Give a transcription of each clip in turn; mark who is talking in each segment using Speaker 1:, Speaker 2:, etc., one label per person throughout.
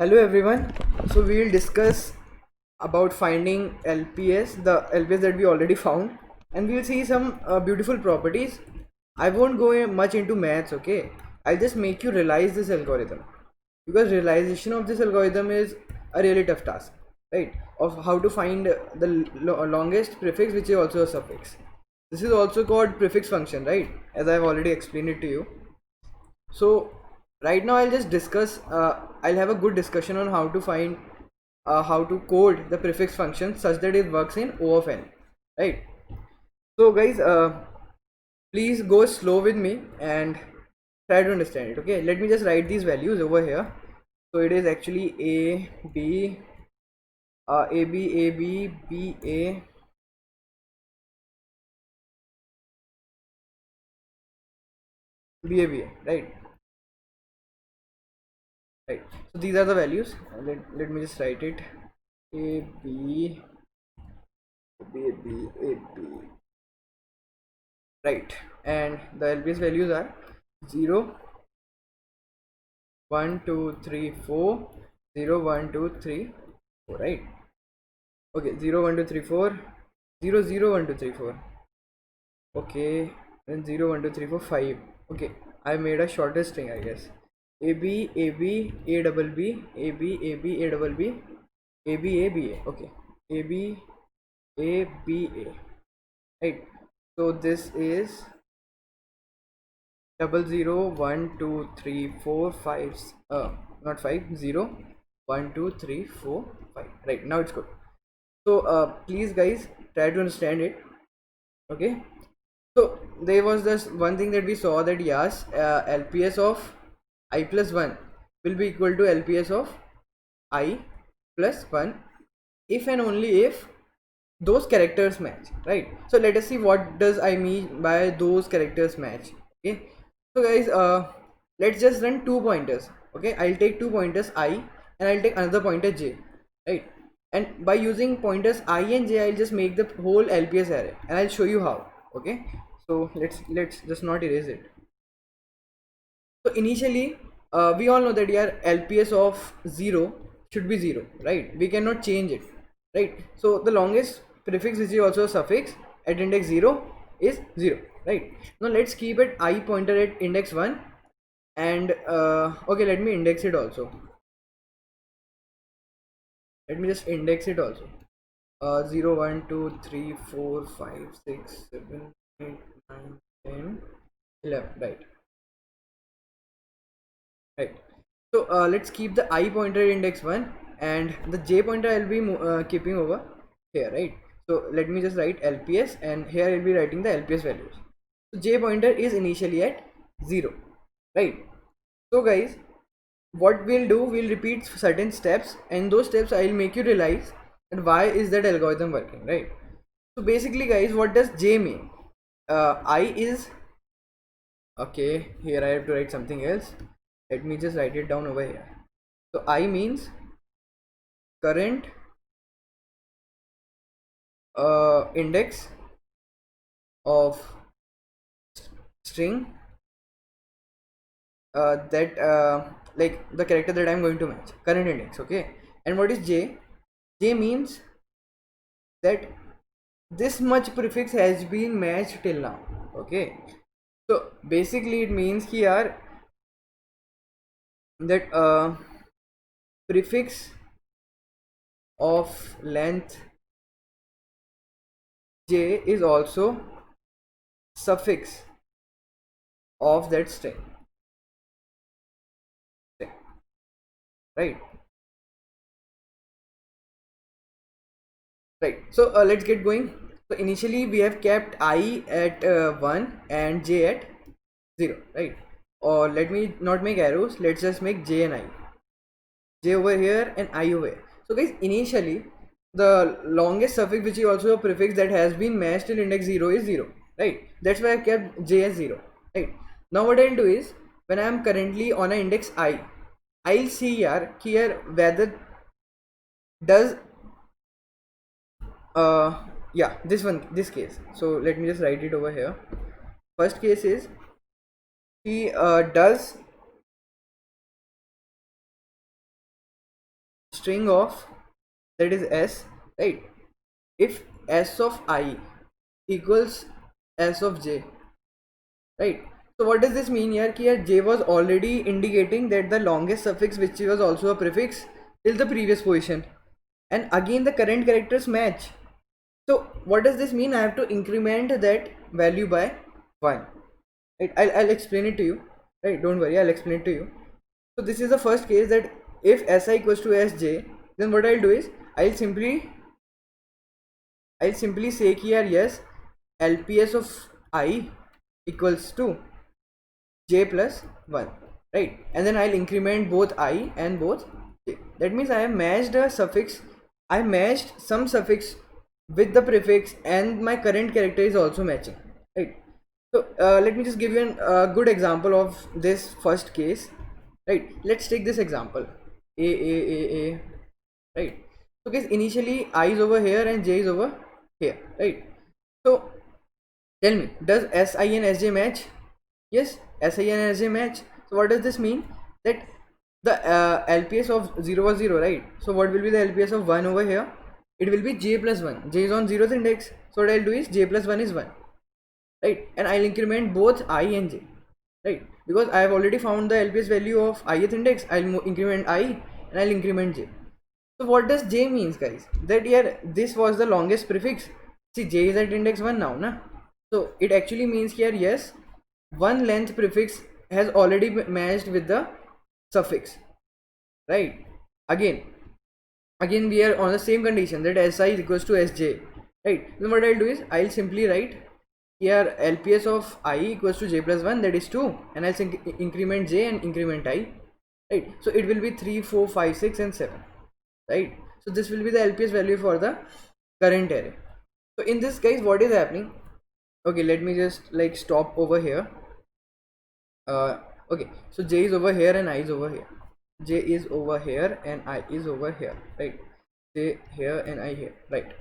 Speaker 1: Hello everyone. So we will discuss about finding LPS, the LPS that we already found, and we'll see some beautiful properties. I won't go much into maths, okay? I'll just make you realize this algorithm because realization of this algorithm is a really tough task, right? Of how to find the longest prefix, which is also a suffix. This is also called prefix function, right? As I've already explained it to you. So right now I'll just discuss, I'll have a good discussion on how to find, how to code the prefix function such that it works in O of n, right? So guys, please go slow with me and try to understand it. Okay, let me just write these values over here. So it is actually a b a b b a b a b a, right? Right, so these are the values. Let me just write it. A b b a b a b, right? And the LPS values are 0 1 2 3 4, 0 1 2 3 4, right? Okay, 0 1 2 3 4, 0 0 1 2 3 4. Okay, then 0 1 2 3 4 5. Okay, I made a shorter string, I guess. A B A B A double B A B A B A double B A B A B A. Okay, A B A B A, right? So this is 00 1 2 3 4 5, not 5, 0 1 2 3 4 5, right? Now it's good. So please guys try to understand it. Okay, so there was this one thing that we saw, that yes, LPS of I plus 1 will be equal to LPS of I plus 1 if and only if those characters match, right? So let us see what does I mean by those characters match. Okay, so guys, let's just run two pointers. Okay, I'll take two pointers I and I'll take another pointer j, right? And by using pointers I and j, I'll just make the whole LPS array and I'll show you how. Okay, so let's just not erase it. So initially, we all know that your LPS of 0 should be 0, right? We cannot change it, right? So the longest prefix, which is also a suffix, at index 0 is 0, right? Now let's keep it I pointer at index 1, and okay, let me index it also. Let me just index it also. 0 1 2 3 4 5 6 7 8 9 10 11, right? Right. So let's keep the I pointer at index 1 and the j pointer I'll be keeping over here, right? So let me just write LPS, and here I'll be writing the LPS values. So j pointer is initially at 0, right? So guys, what we'll do, we'll repeat certain steps, and those steps I'll make you realize that why is that algorithm working, right? So basically guys, what does j mean? I is, okay, here I have to write something else. Let me just write it down over here. So I means current index of string, that like the character that I'm going to match, current index. Okay, and what is j? J means that this much prefix has been matched till now. Okay, so basically it means here that prefix of length j is also suffix of that string, right? Right, so let's get going. So initially we have kept I at 1 and j at 0, right? Or let me not make arrows, let's just make j and I. J over here and I over here. So guys, initially the longest suffix, which is also a prefix that has been matched till index 0, is 0, right? That's why I kept j as 0, right? Now what I'll do is, when I am currently on an index I, I'll see here whether does yeah, this case. So let me just write it over here. First case is, he does string of, that is s, right? If s of I equals s of j, right? So what does this mean here? Here j was already indicating that the longest suffix which was also a prefix till the previous position, and again the current characters match. So what does this mean? I have to increment that value by 1, right? I'll explain it to you, right? Don't worry, I'll explain it to you. So this is the first case, that if si equals to sj, then what I'll do is I'll simply say here, yes, lps of I equals to j plus 1, right? And then I'll increment both I and both j. That means I have matched a suffix, I matched some suffix with the prefix, and my current character is also matching, right? So let me just give you a good example of this first case, right? Let's take this example, a, right? So guys, initially I is over here and j is over here, right? So tell me, does si and sj match? Yes, si and sj match. So what does this mean? That the lps of 0 was 0, right? So what will be the lps of 1 over here? It will be j plus 1. J is on 0th index, so what I'll do is j plus 1 is 1, right? And I'll increment both I and j, right? Because I have already found the lps value of ith index, I'll increment I and I'll increment j. So what does j means, guys? That here this was the longest prefix. See, j is at index 1 now, na? So it actually means here, yes, one length prefix has already matched with the suffix, right? Again we are on the same condition, that si is equals to sj, right? Then what I'll do is I'll simply write here lps of I equals to j plus 1, that is 2, and I'll increment j and increment I, right? So it will be 3, 4, 5, 6 and 7, right? So this will be the lps value for the current array. So in this case, what is happening? Okay, let me just like stop over here. Okay, so j is over here and I is over here, j is over here and I is over here, right? J here and I here, right?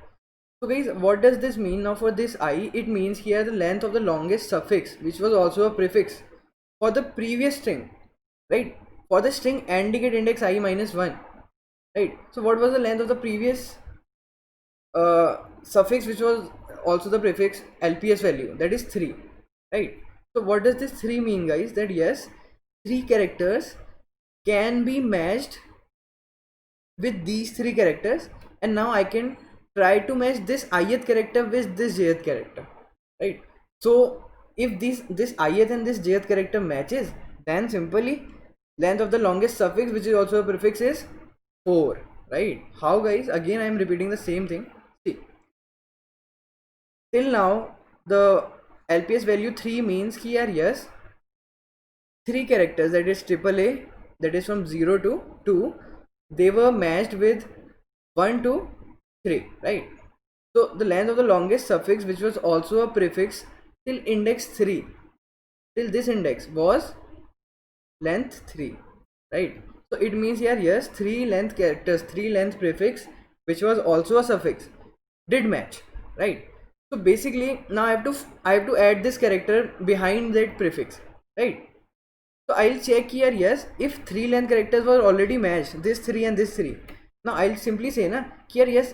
Speaker 1: So guys, what does this mean? Now for this I, it means here the length of the longest suffix which was also a prefix for the previous string, right? For the string ending at index I minus 1, right? So what was the length of the previous suffix which was also the prefix lps value? That is 3, right? So what does this 3 mean, guys? That yes, 3 characters can be matched with these 3 characters, and now I can try to match this ith character with this jth character, right? So if this ith and this jth character matches, then simply length of the longest suffix which is also a prefix is 4, right? How, guys? Again I am repeating the same thing. See, till now the lps value 3 means here, yes, 3 characters, that is triple a, that is from 0 to 2, they were matched with 1 to 3, right? So the length of the longest suffix which was also a prefix till index 3, till this index, was length 3, right? So it means here, yes, 3 length characters, 3 length prefix which was also a suffix did match, right? So basically now I have to add this character behind that prefix, right? So I'll check here, yes, if 3 length characters were already matched, this 3 and this 3. Now I'll simply say na here, yes,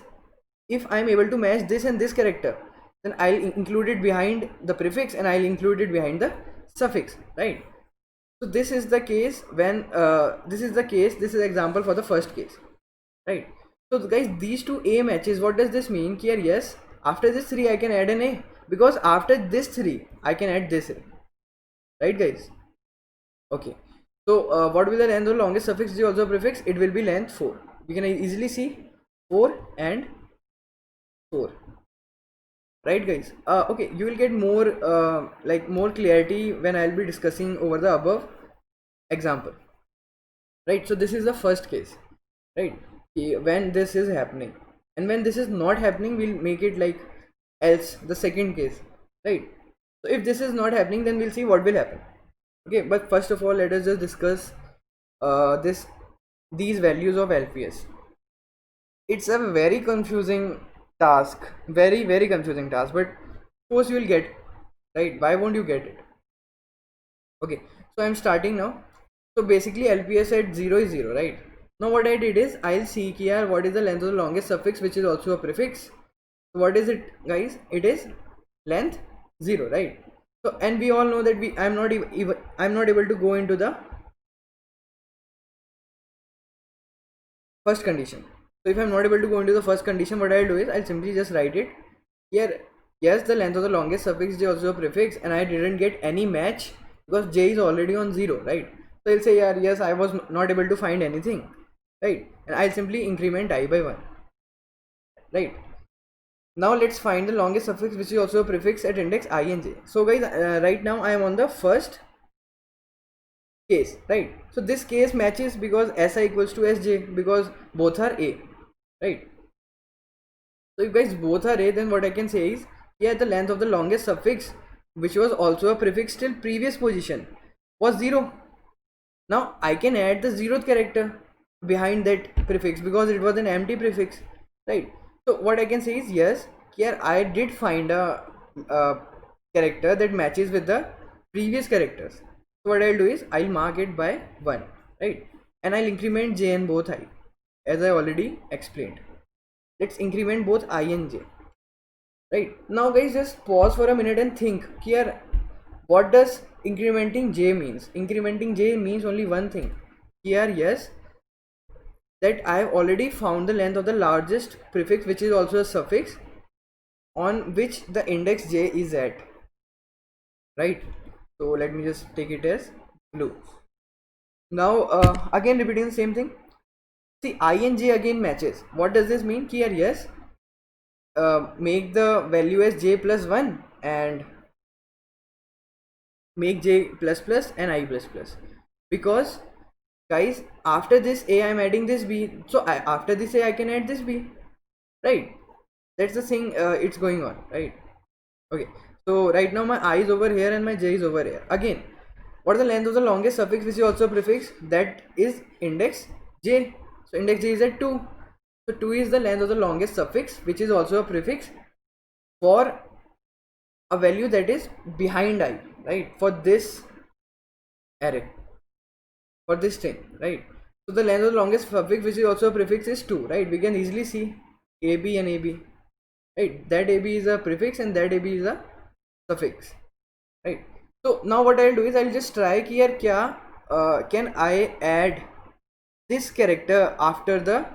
Speaker 1: if I'm able to match this and this character, then I'll include it behind the prefix and I'll include it behind the suffix, right? So this is the case when this is example for the first case, right? So guys, these two a matches, what does this mean? Here, yes, after this 3 I can add an a, because after this 3 I can add this a, right, guys? Okay, so what will the length of the longest suffix is also a prefix? It will be length 4. We can easily see 4 and 4, right, guys? Okay, you will get more more clarity when I'll be discussing over the above example, right? So this is the first case, right? When this is happening, and when this is not happening, we'll make it like else, the second case, right? So if this is not happening, then we'll see what will happen. Okay, but first of all, let us just discuss these values of lps. It's a very confusing task, very confusing task, but of course you will get, right? Why won't you get it? Okay, so I'm starting now. So basically lps at 0 is 0, right? Now what I did is I'll see here what is the length of the longest suffix which is also a prefix. So what is it, guys? It is length 0, right? So and we all know that I'm not able to go into the first condition. So if I'm not able to go into the first condition, what I'll do is I'll simply just write it here. Yes, the length of the longest suffix is also a prefix, and I didn't get any match because j is already on 0, right? So I'll say, yeah, yes, I was not able to find anything, right? And I'll simply increment I by 1, right? Now let's find the longest suffix which is also a prefix at index I and j. So guys, right now I am on the first case, right? So this case matches because si equals to sj because both are a, right? So if guys both are a, then what I can say is, yeah, the length of the longest suffix which was also a prefix till previous position was 0. Now I can add the 0th character behind that prefix because it was an empty prefix, right? So what I can say is, yes, here I did find a character that matches with the previous characters. So what I'll do is I'll mark it by 1, right? And I'll increment j and both I, as I already explained. Let's increment both I and j. Right now guys, just pause for a minute and think here, what does incrementing j means? Incrementing j means only one thing here, yes, that I have already found the length of the largest prefix which is also a suffix on which the index j is at, right? So let me just take it as blue. Now again repeating the same thing. See, I and j again matches. What does this mean? Here, yes, make the value as j plus 1 and make j plus plus and I plus plus, because guys after this a I'm adding this b, so after this a I can add this b, right? That's the thing, it's going on, right? Okay, so right now my I is over here and my j is over here. Again, what is the length of the longest suffix which is also a prefix? That is index j. So index j is at 2. So 2 is the length of the longest suffix which is also a prefix for a value that is behind I, right? For this array, for this string, right? So the length of the longest suffix which is also a prefix is 2, right? We can easily see ab and ab, right? That ab is a prefix and that ab is a suffix, right? So now what I'll do is I'll just try here can I add this character after the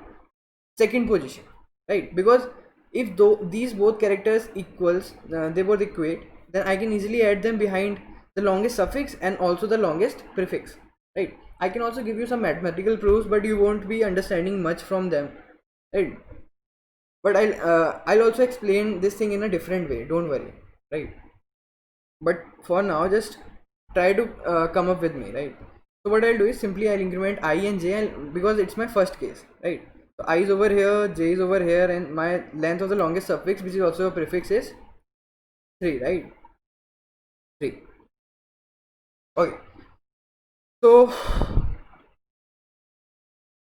Speaker 1: second position, right? Because if these both characters equals, they both equate, then I can easily add them behind the longest suffix and also the longest prefix, right? I can also give you some mathematical proofs, but you won't be understanding much from them, right? But I'll also explain this thing in a different way, don't worry, right? But for now just try to come up with me, right? So what I'll do is simply I'll increment I and j, because it's my first case, right? So I is over here, j is over here, and my length of the longest suffix which is also a prefix is 3, right? 3. Okay, so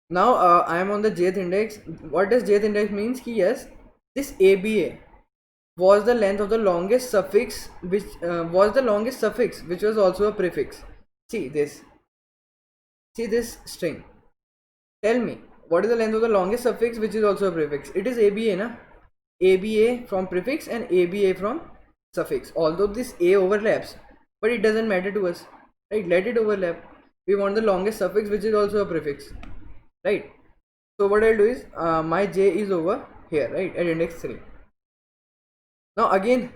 Speaker 1: now I am on the jth index. What does jth index means? Ki yes, this aba was the length of the longest suffix which was also a prefix. See this string. Tell me, what is the length of the longest suffix which is also a prefix? It is aba, na? Aba from prefix and aba from suffix. Although this a overlaps, but it doesn't matter to us, right? Let it overlap. We want the longest suffix which is also a prefix, right? So what I'll do is my j is over here, right, at index 3. Now again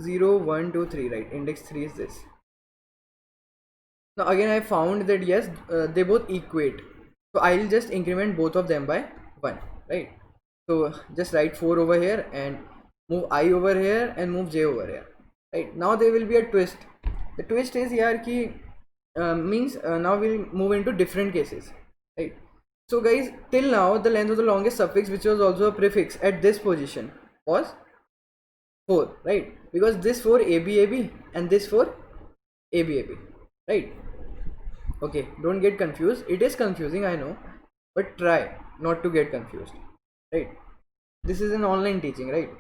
Speaker 1: 0 1 2 3, right? Index 3 is this. Now again I found that yes, they both equate, so I'll just increment both of them by 1, right? So just write 4 over here and move I over here and move j over here, right? Now there will be a twist. The twist is here ki means now we'll move into different cases, right? So guys, till now the length of the longest suffix which was also a prefix at this position was 4, right? Because this for ABAB and this for ABAB, right? Okay, don't get confused. It is confusing, I know, but try not to get confused, right? This is an online teaching, right?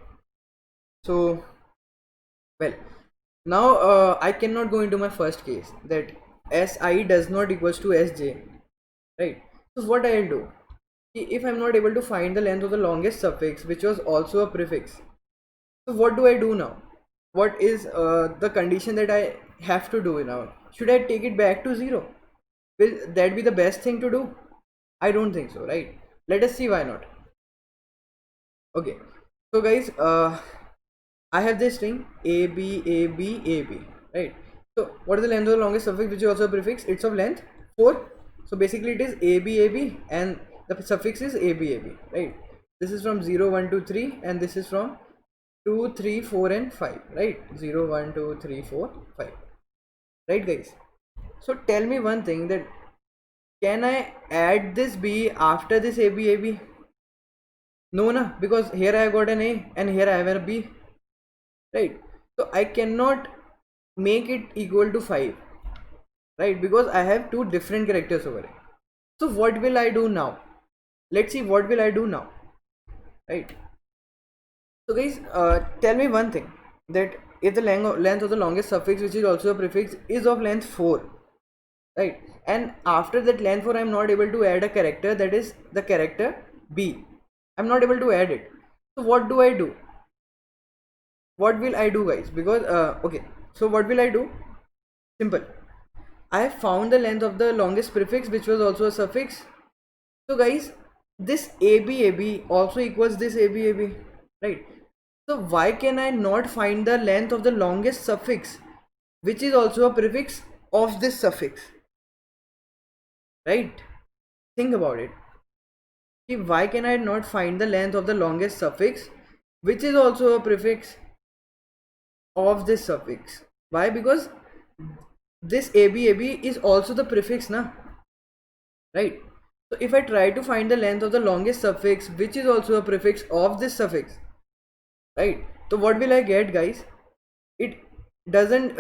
Speaker 1: So, well, now I cannot go into my first case that SI does not equals to SJ, right? So what I'll do, if I'm not able to find the length of the longest suffix which was also a prefix, so what do I do now? What is the condition that I have to do now? Should I take it back to 0? Will that be the best thing to do? I don't think so, right? Let us see why not. Okay, so guys, I have this string a b a b a b, right? So what is the length of the longest suffix which is also a prefix? It's of length 4. So basically it is a b a b and the suffix is a b a b, right? This is from 0 1 2 3 and this is from 2 3 4 and 5, right? 0 1 2 3 4 5, right guys? So tell me one thing, that can I add this b after this a b a b? No, na, because here I have got an A and here I have a B, right? So I cannot make it equal to 5, right? Because I have two different characters over here. So what will I do now? Let's see what will I do now, right? So guys, tell me one thing, that if the length of the longest suffix which is also a prefix is of length 4, right, and after that length 4 I'm not able to add a character, that is the character B, I'm not able to add it. So what do I do? What will I do guys? Because okay, so what will I do? Simple, I have found the length of the longest prefix which was also a suffix. So guys, this ABAB also equals this ABAB, right? So why can I not find the length of the longest suffix which is also a prefix of this suffix, right? Think about it. Why can I not find the length of the longest suffix which is also a prefix of this suffix? Why? Because this ABAB is also the prefix, na, right? So if I try to find the length of the longest suffix which is also a prefix of this suffix, right, so what will I get guys? It doesn't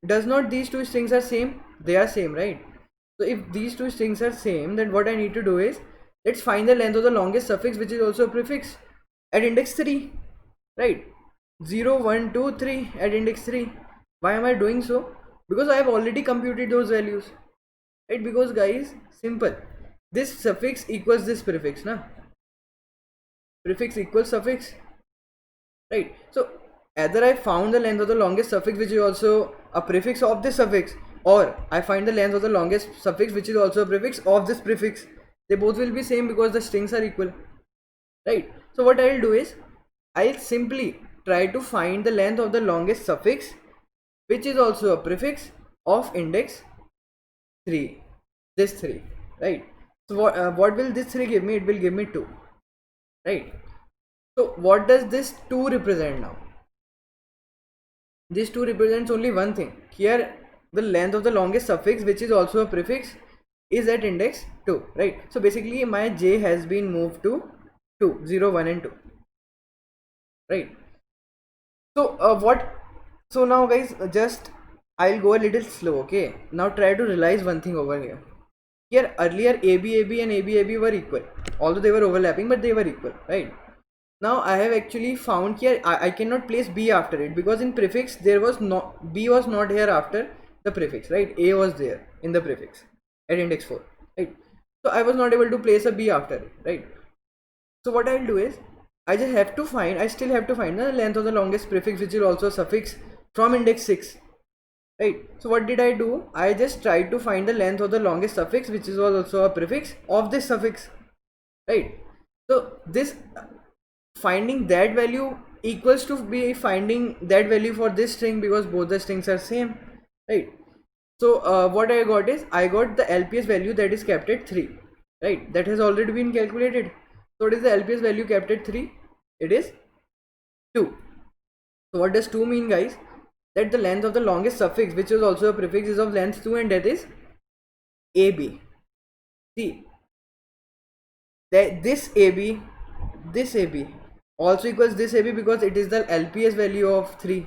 Speaker 1: does not these two strings are same? They are same, right? So if these two strings are same, then what I need to do is, let's find the length of the longest suffix which is also a prefix at index 3, right? 0 1 2 3 at index 3. Why am I doing so? Because I have already computed those values, right? Because guys, simple, this suffix equals this prefix, na, prefix equals suffix, right? So either I found the length of the longest suffix which is also a prefix of this suffix, or I find the length of the longest suffix which is also a prefix of this prefix. They both will be same because the strings are equal, right? So what I'll do is, I'll simply try to find the length of the longest suffix which is also a prefix of index 3, this 3, right? So what will this 3 give me? It will give me 2, right? So what does this 2 represent now? This 2 represents only one thing. Here the length of the longest suffix which is also a prefix is at index 2, right? So basically my j has been moved to 2, 0 1 and 2, right? So so now guys, just I'll go a little slow, okay? Now try to realize one thing over here. Here earlier ABAB and ABAB were equal, although they were overlapping, but they were equal, right? Now I have actually found here I cannot place B after it, because in prefix there was not, B was not here after the prefix, right? A was there in the prefix at index 4, right? So I was not able to place a B after it, right? So what I'll do is, I still have to find the length of the longest prefix which is also a suffix from index 6, right? So what did I do? I just tried to find the length of the longest suffix which was also a prefix of this suffix, right? So this finding that value equals to be finding that value for this string, because both the strings are same, right? So what I got is, I got the LPS value that is kept at 3, right? That has already been calculated. So what is the LPS value kept at 3? It is 2. So what does 2 mean guys? That the length of the longest suffix which is also a prefix is of length 2, and that is AB. See, that this AB also equals this AB, because it is the LPS value of 3,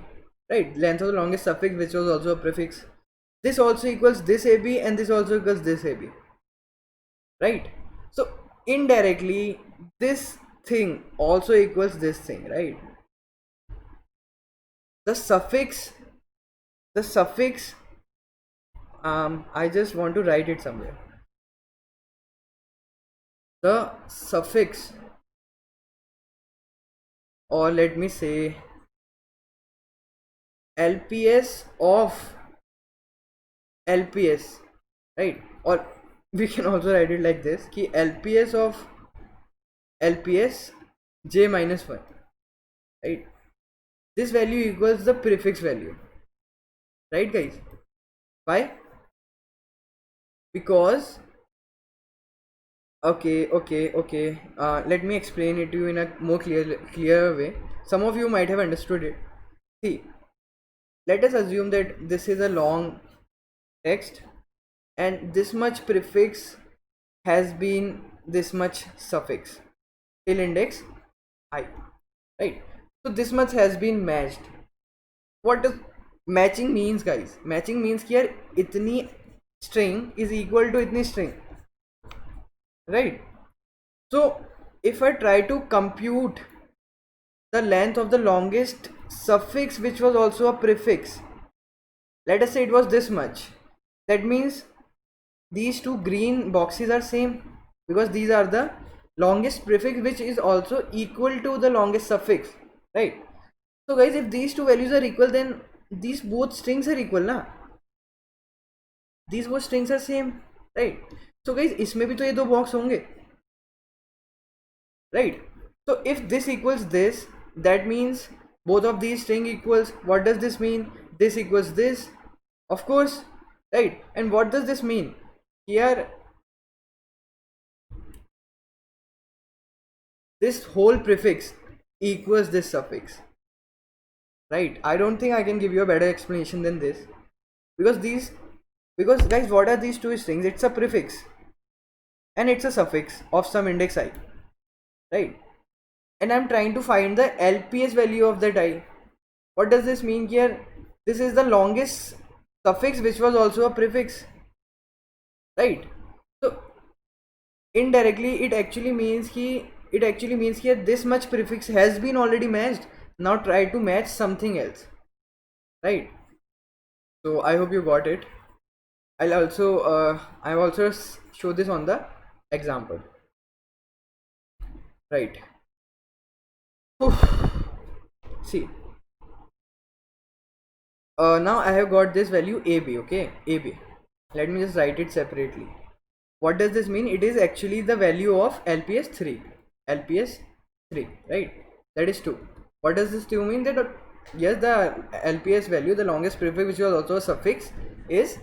Speaker 1: right? Length of the longest suffix which was also a prefix. This also equals this AB, and this also equals this AB, right? So indirectly this thing also equals this thing, right? The suffix I just want to write it somewhere. the suffix, or let me say LPS of LPS, right? Or we can also write it like this, ki LPS of LPS j minus 1, right? This value equals the prefix value, right guys? Why? Because okay, let me explain it to you in a more clearer way. Some of you might have understood it. See, let us assume that this is a long text and this much prefix has been this much suffix till index I, right? So this much has been matched. What does matching means, guys? Matching means here itni string is equal to itni string, right? So if I try to compute the length of the longest suffix which was also a prefix, let us say it was this much, that means these two green boxes are same, because these are the longest prefix which is also equal to the longest suffix, right? So guys, if these two values are equal, then these both strings are equal na, these both strings are same, right? So guys, इसमें भी तो ये दो box होंगे, right? So if this equals this, that means both of these string equals, what does this mean? This equals this, of course, right? And what does this mean? Here this whole prefix equals this suffix, right? I don't think I can give you a better explanation than this, because guys, what are these two strings? It's a prefix and it's a suffix of some index I, right? And I'm trying to find the LPS value of that I. What does this mean here? This is the longest suffix which was also a prefix, right? So indirectly it actually means here this much prefix has been already matched. Now try to match something else, right? So I hope you got it. I've also show this on the example, right? See, now I have got this value AB, okay? AB, let me just write it separately. What does this mean? It is actually the value of LPS 3, LPS 3, right? That is 2. What does this 2 mean? That yes, the LPS value, the longest prefix which was also a suffix, is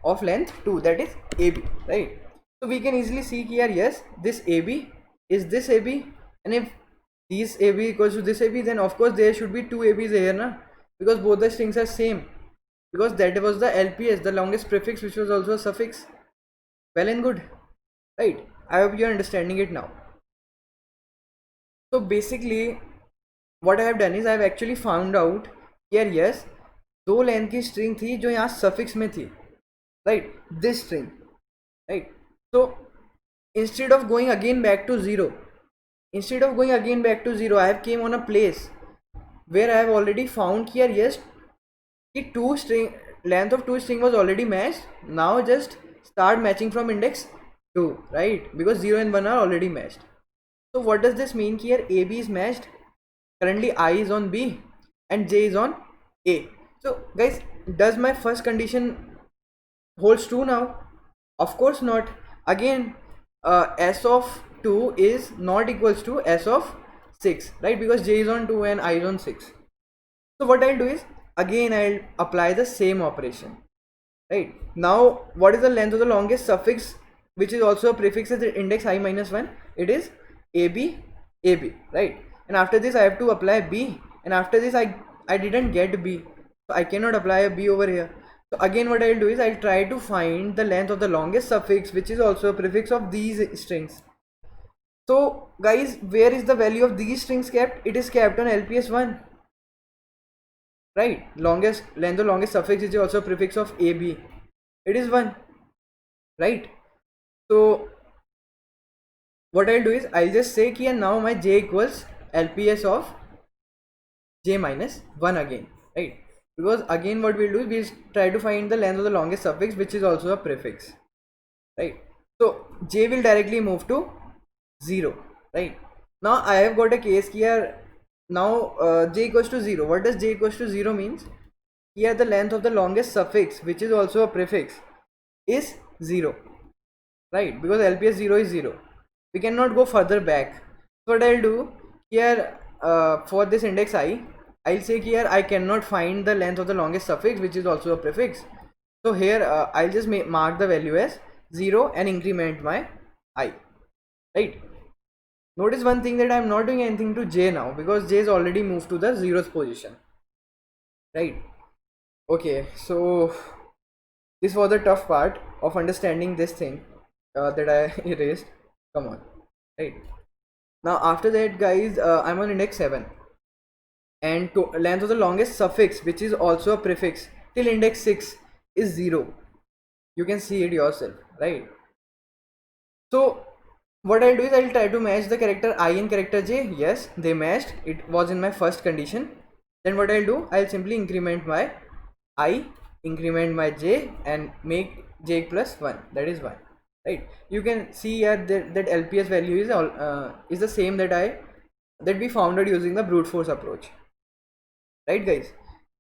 Speaker 1: of length 2, that is AB, right? So we can easily see here, yes, this AB is this AB, and if this AB equals to this AB, then of course there should be two ABs here na, because both the strings are same, because that was the LPS, the longest prefix which was also a suffix. Well and good, right? I hope you are understanding it now. So basically what I have done is I have actually found out here, yes, दो length की string थी जो यहाँ suffix में थी, right? This string, right? So instead of going again back to zero, I have came on a place where I have already found here, yes, the two string length of two string was already matched. Now just start matching from index 2, right? Because 0 and 1 are already matched. So what does this mean? Here AB is matched, currently I is on B and J is on A. So guys, does my first condition holds true now? Of course not. Again, S of 2 is not equals to S of 6, right? Because J is on 2 and I is on 6. So what I'll do is, again I'll apply the same operation, right? Now what is the length of the longest suffix which is also a prefix at the index I minus 1? It is AB, AB, right? And after this I have to apply B, and after this I didn't get B, so I cannot apply a B over here. So again what I'll do is I'll try to find the length of the longest suffix which is also a prefix of these strings. So guys, where is the value of these strings kept? It is kept on LPS 1, right? Longest length of longest suffix is also a prefix of AB, it is 1, right? So what I'll do is I'll just say here now my J equals LPS of J minus 1 again, right? Because again what we'll do is we'll try to find the length of the longest suffix which is also a prefix, right? So J will directly move to 0, right? Now I have got a case here. Now j equals to 0. What does j equals to 0 means? Here the length of the longest suffix, which is also a prefix, is 0, right? Because LPS 0 is 0. We cannot go further back. So what I'll do here, for this index I'll say here I cannot find the length of the longest suffix, which is also a prefix. So here I'll just mark the value as 0 and increment my I, right? Notice one thing, that I'm not doing anything to j now, because j is already moved to the 0th position, right? Okay, so this was the tough part of understanding this thing that I erased. Come on, right? Now after that, guys, I'm on index 7, and to length of the longest suffix, which is also a prefix, till index 6 is 0. You can see it yourself, right? So what I'll do is I'll try to match the character I and character j. Yes, they matched. It was in my first condition. Then what I'll do, I'll simply increment my I, increment my j, and make j plus 1. That is 1, right? You can see here that LPS value is the same that we found out using the brute force approach, right, guys?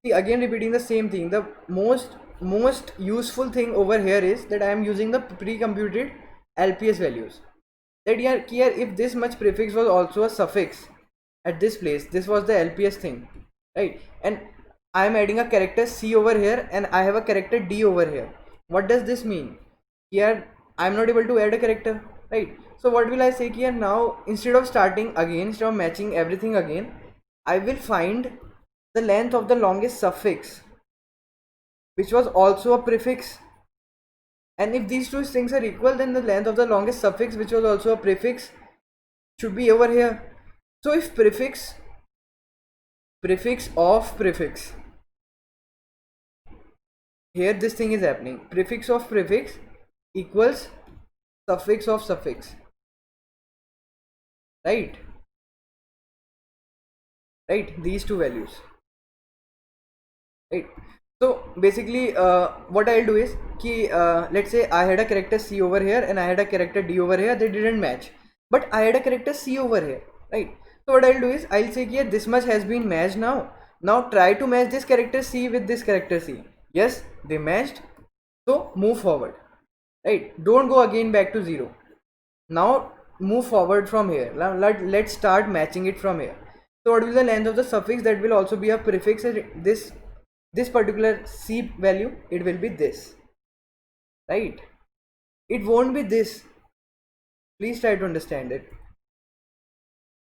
Speaker 1: See, again repeating the same thing. The most useful thing over here is that I am using the pre-computed LPS values. That here if this much prefix was also a suffix at this place, this was the LPS thing, right? And I am adding a character C over here, and I have a character D over here. What does this mean? Here I am not able to add a character, right? So what will I say here now? Instead of starting again, instead of matching everything again, I will find the length of the longest suffix, which was also a prefix. And if these two things are equal, then the length of the longest suffix, which was also a prefix, should be over here. So if prefix of prefix, here this thing is happening, prefix of prefix equals suffix of suffix, right? These two values, right? So basically what I'll do is let's say I had a character C over here and I had a character D over here. They didn't match, but I had a character C over here, right? So what I'll do is I'll say here this much has been matched. Now try to match this character C with this character C. Yes, they matched. So move forward, right? Don't go again back to 0. Now move forward from here. Let's start matching it from here. So what will be the length of the suffix? That will also be a prefix. This particular C value, it will be this, right? It won't be this. Please try to understand it.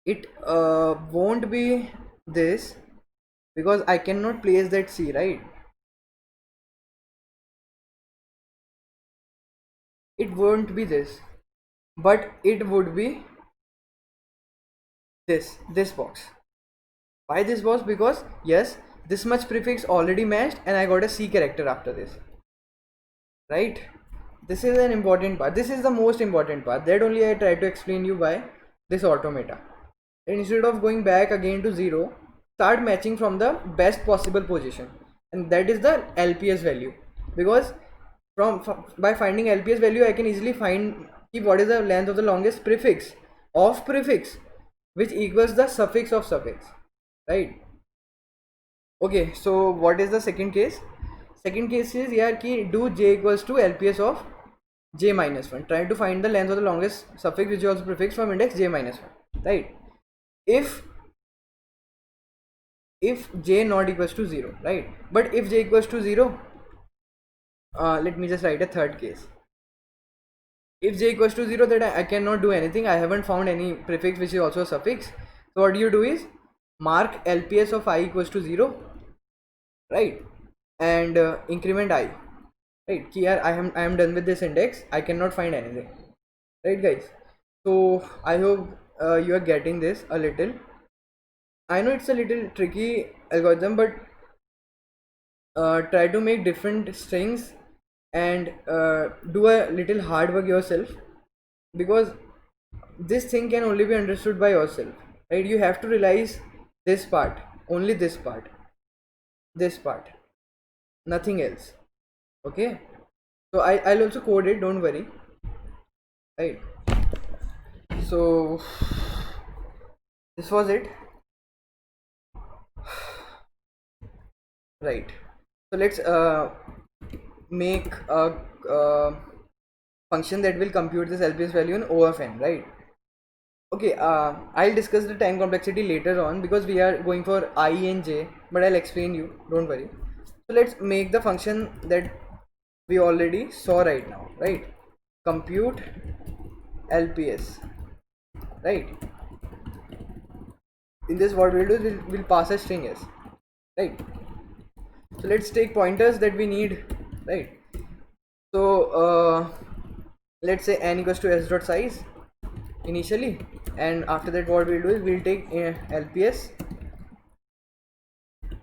Speaker 1: It won't be this, because I cannot place that C, right? It won't be this, but it would be this box. Why this box? Because yes, this much prefix already matched and I got a C character after this, right? This is an important part. This is the most important part. That only I try to explain you by this automata. And instead of going back again to 0, start matching from the best possible position, and that is the LPS value. Because by finding LPS value, I can easily find what is the length of the longest prefix of prefix, which equals the suffix of suffix, right? Okay, so what is the second case? Second case is here ki do j equals to LPS of j minus 1. Try to find the length of the longest suffix, which is also prefix, from index j minus 1, right? If j not equals to 0, right? But if j equals to 0, let me just write a third case. If j equals to 0, then I cannot do anything. I haven't found any prefix which is also a suffix. So what you do is mark LPS of I equals to 0, right? And increment I, right? Here I am done with this index. I cannot find anything, right, guys? So I hope you are getting this a little. I know it's a little tricky algorithm, but try to make different strings and do a little hard work yourself, because this thing can only be understood by yourself, right? You have to realize this part, only this part, nothing else. Okay, so I'll also code it, don't worry, right? So this was it, right? So let's make a function that will compute this LPS value in O of n, right? Okay, I'll discuss the time complexity later on because we are going for I and j, but I'll explain you, don't worry. So let's make the function that we already saw right now, right? Compute LPS, right? In this, what we'll do is we'll pass a string s, right? So let's take pointers that we need, right? So let's say n equals to s dot size initially, and after that what we'll do is we'll take LPS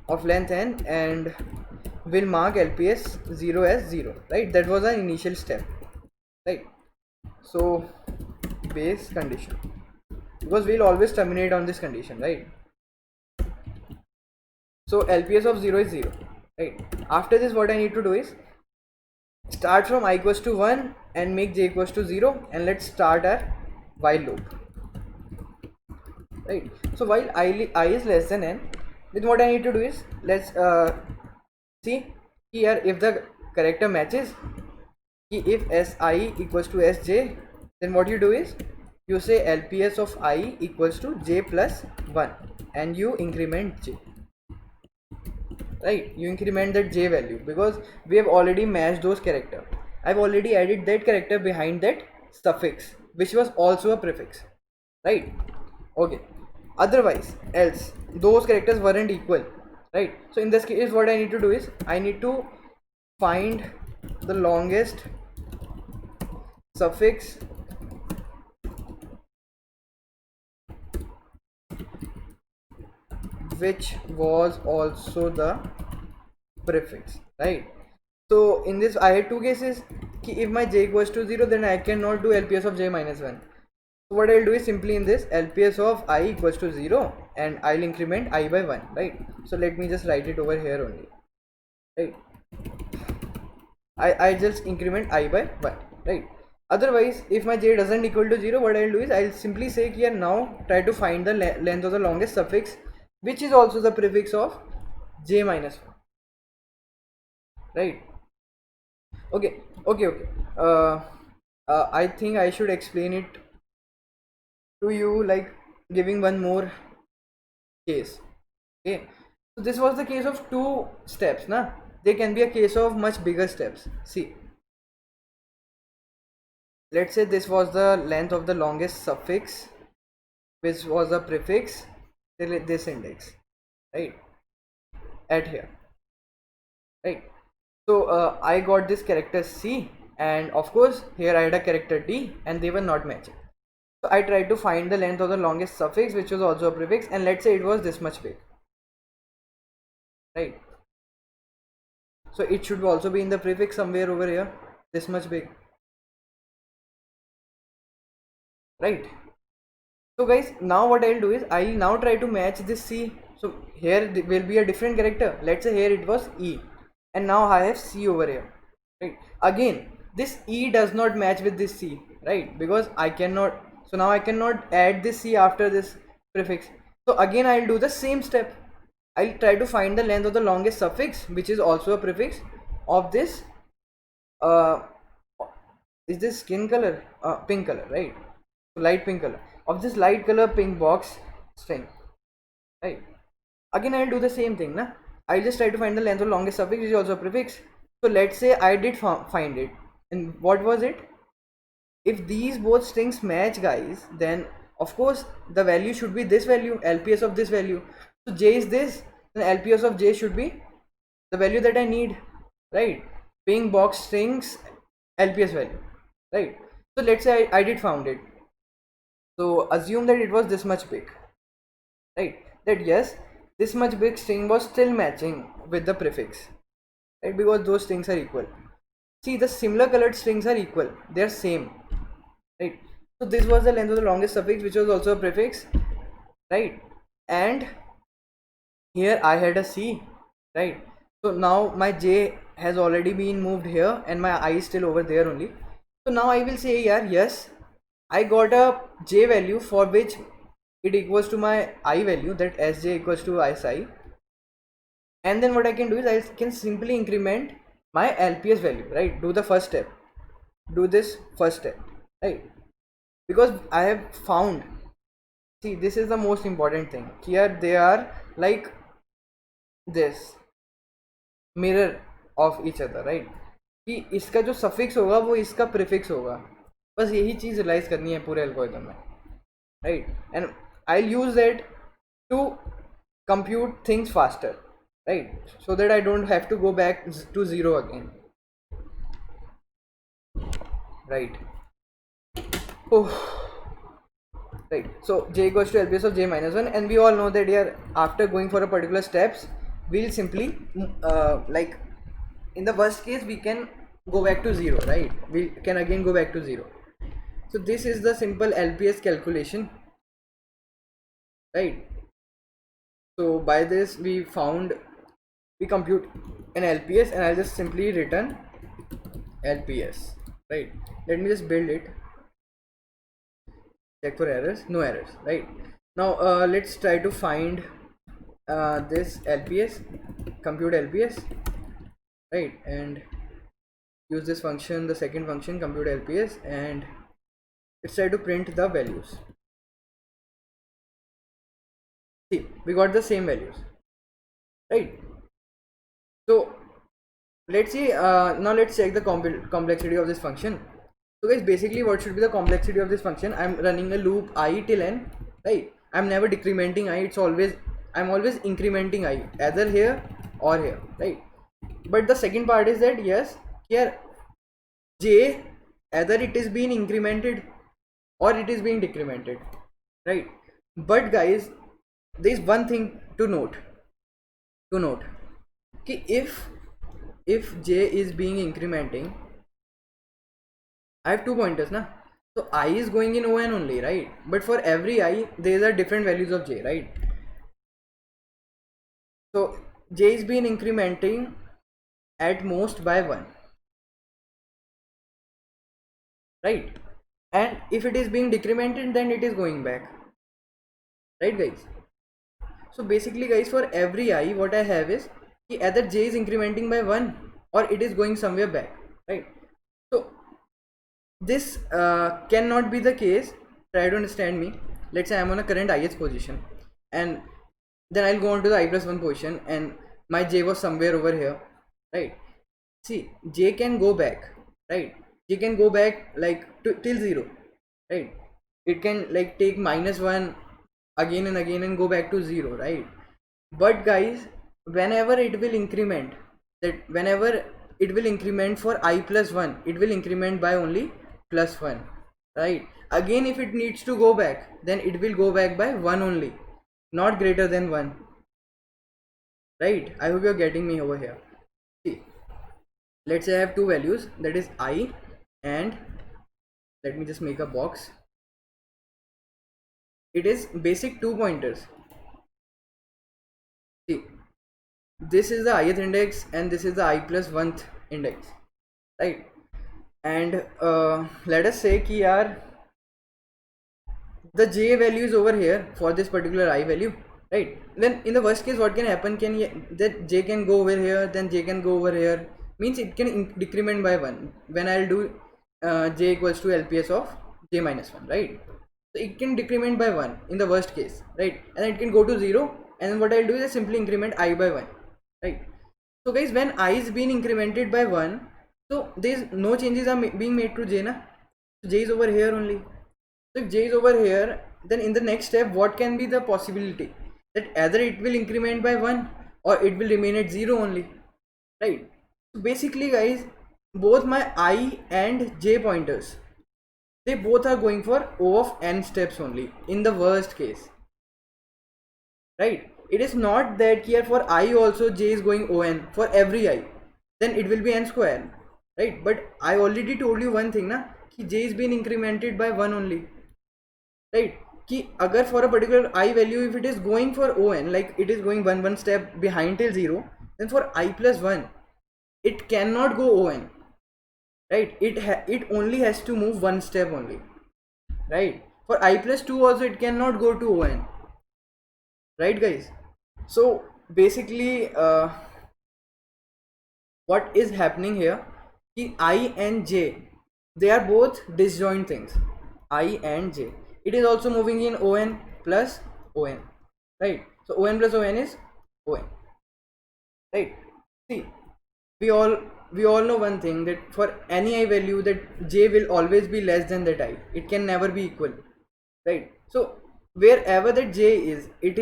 Speaker 1: of length n and we'll mark LPS 0 as 0, right? That was our initial step, right? So base condition, because we'll always terminate on this condition, right? So LPS of 0 is 0, right? After this, what I need to do is start from I equals to 1 and make j equals to 0, and let's start our while loop, right? So while I is less than n, then what I need to do is let's see here if the character matches, if si equals to sj, then what you do is you say LPS of I equals to j plus 1 and you increment j, right? You increment that j value because we have already matched those character. I've already added that character behind that suffix which was also a prefix, right? Okay, otherwise else those characters weren't equal, right? So in this case what I need to do is I need to find the longest suffix which was also the prefix, right? So in this I had two cases. If my j equals to 0, then I cannot do LPS of j minus 1. So what I'll do is simply in this LPS of I equals to 0 and I'll increment I by 1, right? So let me just write it over here only, right? I just increment I by 1, right? Otherwise if my j doesn't equal to 0, what I'll do is I'll simply say here now try to find the length of the longest suffix which is also the prefix of j minus 1, right? Okay. I think I should explain it to you, like giving one more case. Okay, so this was the case of two steps, na? There can be a case of much bigger steps. See, let's say this was the length of the longest suffix which was a prefix till this index, right? At here, right? So I got this character C, and of course here I had a character D and they were not matching. So I tried to find the length of the longest suffix which was also a prefix, and let's say it was this much big, right? So it should also be in the prefix somewhere over here, this much big, right? So guys, now what I'll do is I'll now try to match this C. So here will be a different character. Let's say here it was E and now I have C over here, right? Again this E does not match with this C, right? Because I cannot, so now I cannot add this C after this prefix. So again I'll do the same step. I'll try to find the length of the longest suffix which is also a prefix of this is this skin color, pink color, right? So light pink color, of this light color pink box string, right? Again I'll do the same thing, na? I'll just try to find the length of longest suffix which is also a prefix. So let's say I did find it, and what was it? If these both strings match, guys, then of course the value should be this value, LPS of this value. So j is this, then LPS of j should be the value that I need, right? Pink box strings LPS value, right? So let's say I did found it. So assume that it was this much big, right? That yes, this much big string was still matching with the prefix, right? Because those strings are equal. See, the similar colored strings are equal, they are same, right? So this was the length of the longest suffix which was also a prefix, right? And here I had a C, right? So now my J has already been moved here and my I is still over there only. So now I will say, yeah, yes, I got a j value for which it equals to my I value, that sj equals to si, and then what I can do is I can simply increment my LPS value, right? Do the first step, do this first step, right? Because I have found, see, this is the most important thing here, they are like this mirror of each other, right? कि इसका जो suffix होगा वो इसका prefix होगा, बस यही चीज रियलाइज करनी है पूरे एल्गोरिथम में, right? And I'll use that to compute things faster, right? So that I don't have to go back to zero again, right? Oh, right. So j equals to LPS of j minus 1, and we all know that here after going for a particular steps, we'll simply like in the worst case we can go back to zero, right? We can again go back to zero. So this is the simple LPS calculation, right? So by this we compute an LPS, and I'll just simply return LPS, right? Let me just build it, check for errors, no errors, right? Now let's try to find this LPS, compute LPS, right? And use this function, the second function, compute LPS, and let's try to print the values. See, we got the same values, right? So let's see, now let's check the complexity of this function. So guys, basically what should be the complexity of this function? I'm running a loop I till n, right? I'm never decrementing I, I'm always incrementing I, either here or here, right? But the second part is that yes, here j, either it is being incremented or it is being decremented, right? But guys, there is one thing to note कि if j is being incrementing, I have 2 pointers na, so I is going in on only, right? But for every I there are different values of j, right? So j is being incrementing at most by 1, right? And if it is being decremented, then it is going back, right guys? So basically guys, for every I what I have is either j is incrementing by 1 or it is going somewhere back, right? So this cannot be the case. Try to understand me. Let's say I'm on a current ith position, and then I'll go on to the I plus 1 position, and my j was somewhere over here, right? See, j can go back, right? J can go back like till 0, right? It can like take -1 again and again and go back to 0, right? But guys, whenever it will increment, that whenever it will increment for I plus 1, it will increment by only plus 1, right? Again, if it needs to go back, then it will go back by 1 only, not greater than 1, right? I hope you're getting me over here. See, let's say I have two values, that is I, and let me just make a box. It is basic 2 pointers. See, this is the ith index and this is the I plus 1th index, right? And let us say ki yaar, the j value is over here for this particular I value, right? Then in the worst case what can happen, that j can go over here, then j can go over here, means it can decrement by 1 when I'll do j equals to LPS of j minus 1, right? So it can decrement by 1 in the worst case, right? And it can go to 0, and then what I'll do is I simply increment I by 1, right? So guys, when I is being incremented by 1, so there's no changes are being made to j na, so j is over here only. So if j is over here, then in the next step what can be the possibility, that either it will increment by 1 or it will remain at 0 only, right? So basically guys, both my I and j pointers, they both are going for O of n steps only in the worst case, right? It is not that here for I also j is going on for every I, then it will be n square, right? But I already told you one thing na, कि j is being incremented by 1 only, right? कि अगर for a particular I value, if it is going for on, like it is going one step behind till 0, then for I plus 1 it cannot go on, right? It only has to move one step only, right? For I plus 2 also it cannot go to on, right guys? So basically what is happening here, ki I and j, they are both disjoint things. I and j, it is also moving in on plus on, right? So on plus on is on, right? See, we all we all know one thing, that for any I value, that j will always be less than that I, it can never be equal, right? So wherever that j is, it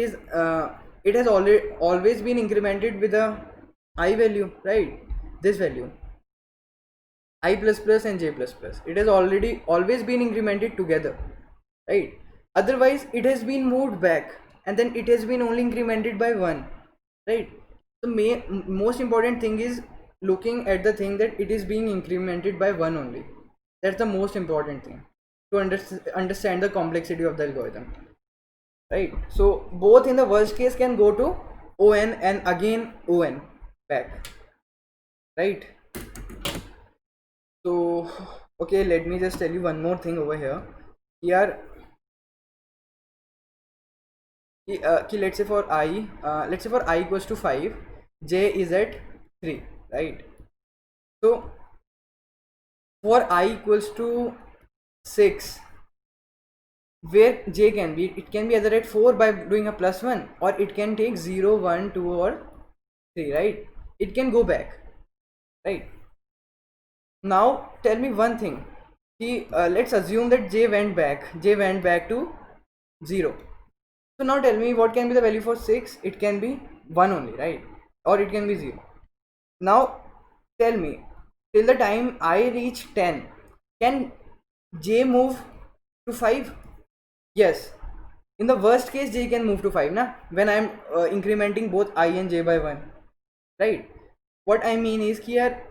Speaker 1: has already always been incremented with a I value, right? This value I plus plus and j plus plus, it has already always been incremented together, right? Otherwise it has been moved back, and then it has been only incremented by 1, right? The most important thing is looking at the thing that it is being incremented by 1 only. That's the most important thing to understand the complexity of the algorithm, right? So both in the worst case can go to on and again on back, right? So okay, let me just tell you one more thing over here. Here let's say for I equals to 5, j is at 3, right? So for I equals to 6, where j can be, it can be either at 4 by doing a plus 1, or it can take 0 1 2 or 3, right? It can go back, right? Now tell me one thing. Let's assume that j went back to 0. So now tell me, what can be the value for 6? It can be 1 only, right? Or it can be 0. Now tell me, till the time I reach 10, can j move to 5? Yes. In the worst case, j can move to 5 na, when I am incrementing both I and j by 1, right? What I mean is here,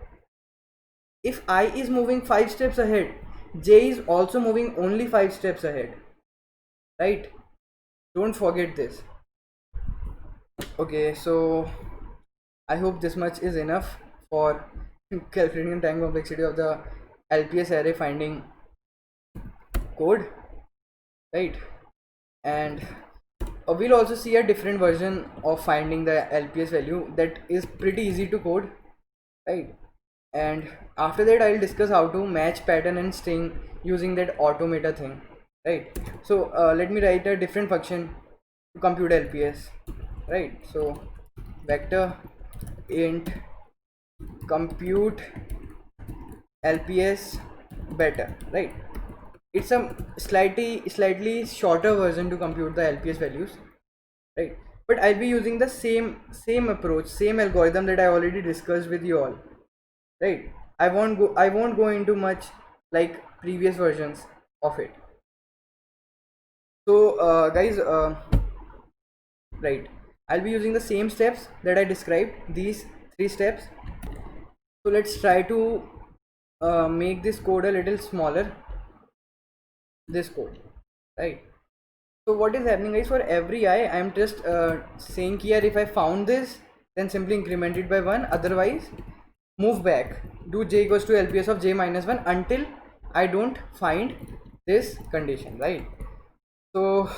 Speaker 1: if I is moving 5 steps ahead, j is also moving only 5 steps ahead, right? Don't forget this. Okay, so I hope this much is enough for calculating the time complexity of the LPS array finding code, right? And we'll also see a different version of finding the LPS value that is pretty easy to code, right? And after that I'll discuss how to match pattern and string using that automata thing, right? So let me write a different function to compute LPS, right? So vector int compute LPS better, right? It's a slightly shorter version to compute the LPS values, right? But I'll be using the same approach, same algorithm that I already discussed with you all, right? I won't go into much like previous versions of it. So guys, right, I'll be using the same steps that I described, these 3 steps. So let's try to make this code a little smaller, this code, right? So what is happening guys, for every I am just saying here, if I found this, then simply increment it by 1, otherwise move back, do j equals to LPS of j minus 1 until I don't find this condition, right? So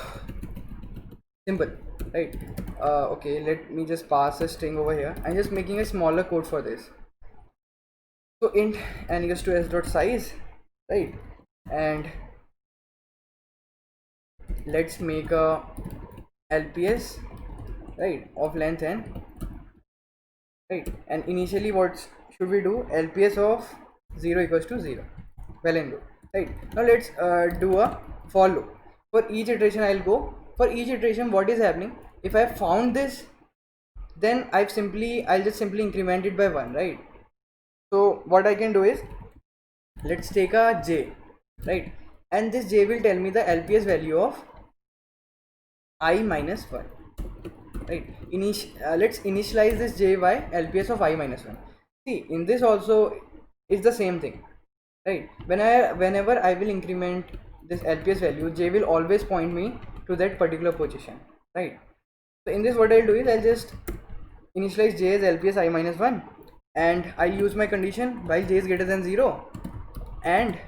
Speaker 1: simple, right? Okay, let me just pass a string over here. I'm just making a smaller code for this. So int n equals to s dot size, right? And let's make a LPS, right, of length n, right? And initially what should we do? LPS of 0 equals to 0. Well and good, right? Now let's do a for loop. For each iteration I'll go. For each iteration, what is happening, if I found this, then I'll just simply increment it by 1, right? So what I can do is, let's take a j, right? And this j will tell me the LPS value of I minus 1, right? Let's initialize this j by LPS of I minus 1. See, in this also it's the same thing, right? Whenever I will increment this LPS value, j will always point me to that particular position, right? So in this, what I'll do is, I'll just initialize j as LPS I minus 1, and I use my condition while j is greater than 0 and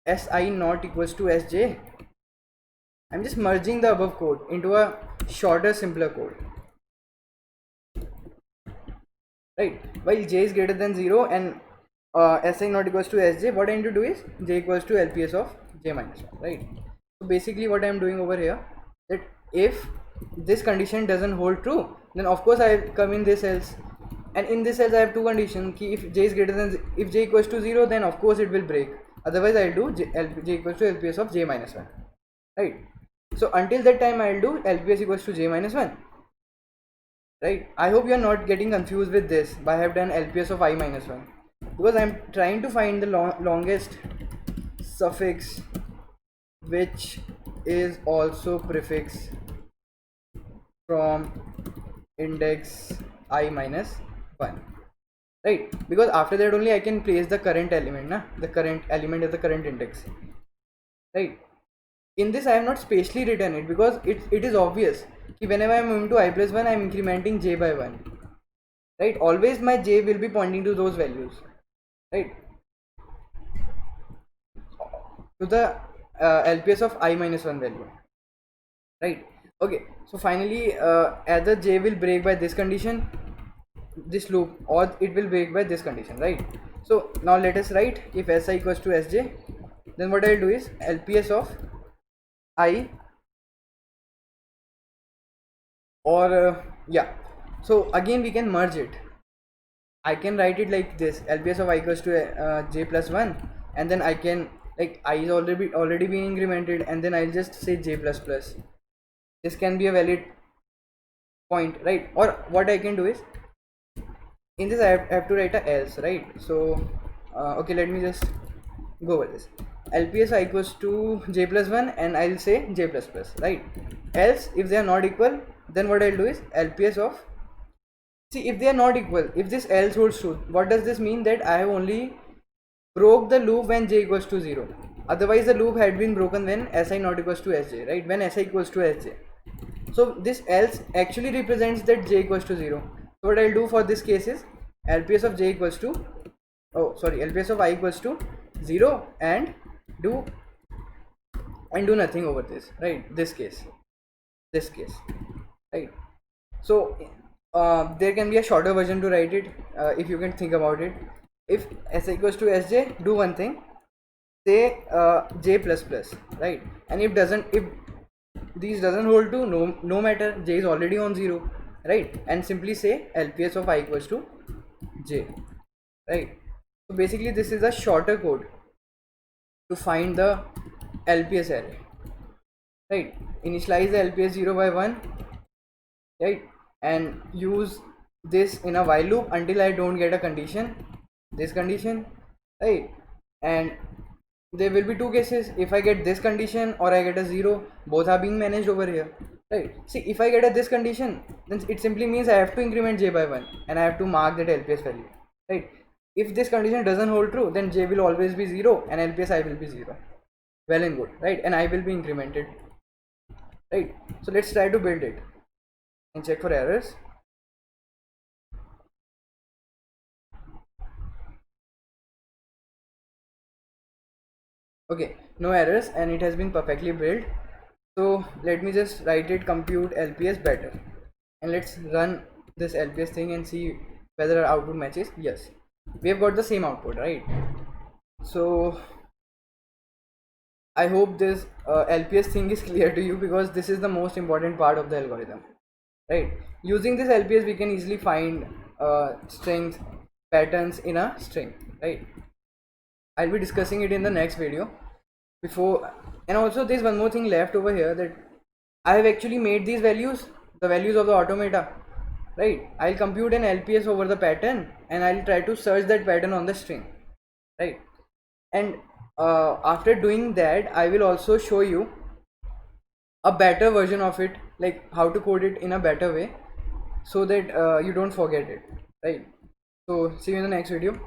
Speaker 1: si not equals to sj, I'm just merging the above code into a shorter, simpler code. Right, while j is greater than 0 and si not equals to sj, what I need to do is j equals to lps of j minus 1, right? So basically what I am doing over here, that if this condition doesn't hold true, then of course I come in this else, and in this else I have two conditions. If j is greater than, if j equals to 0, then of course it will break, otherwise I'll do j equals to lps of j minus 1, right? So until that time I'll do lps equals to j minus 1, right? I hope you are not getting confused with this. But I have done lps of I minus 1 because I'm trying to find the longest suffix which is also prefix from index I minus 1, right? Because after that only I can place the current element, the current element is the current index, right? In this I have not spatially written it because it is obvious कि whenever I am moving to I plus 1 I am incrementing j by 1, right? Always my j will be pointing to those values, right? To the lps of I minus 1 value, right? Okay, so finally either j will break by this condition, this loop, or it will break by this condition, right? So now let us write, if si equals to sj, then what I'll do is lps of I, or yeah, so again we can merge it. I can write it like this, lps of I equals to j plus 1, and then I can, like, I is already being incremented, and then I'll just say j plus plus. This can be a valid point, right? Or what I can do is, in this I have to write a else, right? So okay, let me just go over this. lps I equals to j plus 1 and I'll say j plus plus, right? Else if they are not equal, then what I'll do is lps of, see, if they are not equal, if this else holds true, what does this mean? That I have only broke the loop when j equals to 0. Otherwise the loop had been broken when si not equals to sj, right? When si equals to sj. So this else actually represents that j equals to 0. So what I'll do for this case is lps of j equals to, oh sorry, lps of I equals to 0 and do nothing over this, right? This case, right? So there can be a shorter version to write it, if you can think about it. If s equals to sj, do one thing, say j plus plus, right? And if these doesn't hold to, no matter, j is already on 0, right? And simply say lps of I equals to j, right? So basically this is a shorter code to find the lps array, right? Initialize the lps 0 by 1, right? And use this in a while loop until I don't get a condition, this condition, right? And there will be two cases. If I get this condition or I get a 0, both are being managed over here, right? See, if I get a this condition, then it simply means I have to increment j by 1 and I have to mark that lps value, right? If this condition doesn't hold true, then j will always be 0 and lps I will be 0. Well and good, right? And I will be incremented, right? So let's try to build it and check for errors. Okay, no errors and it has been perfectly built. So let me just write it, compute lps better, and let's run this lps thing and see whether our output matches. Yes, we have got the same output, right? So I hope this lps thing is clear to you, because this is the most important part of the algorithm, right? Using this lps we can easily find strings, patterns in a string, right? I'll be discussing it in the next video. Before, and also there's one more thing left over here, that I have actually made these values, the values of the automata, right? I'll compute an lps over the pattern and I'll try to search that pattern on the string, right? And after doing that I will also show you a better version of it, like how to code it in a better way, so that you don't forget it, right? So see you in the next video.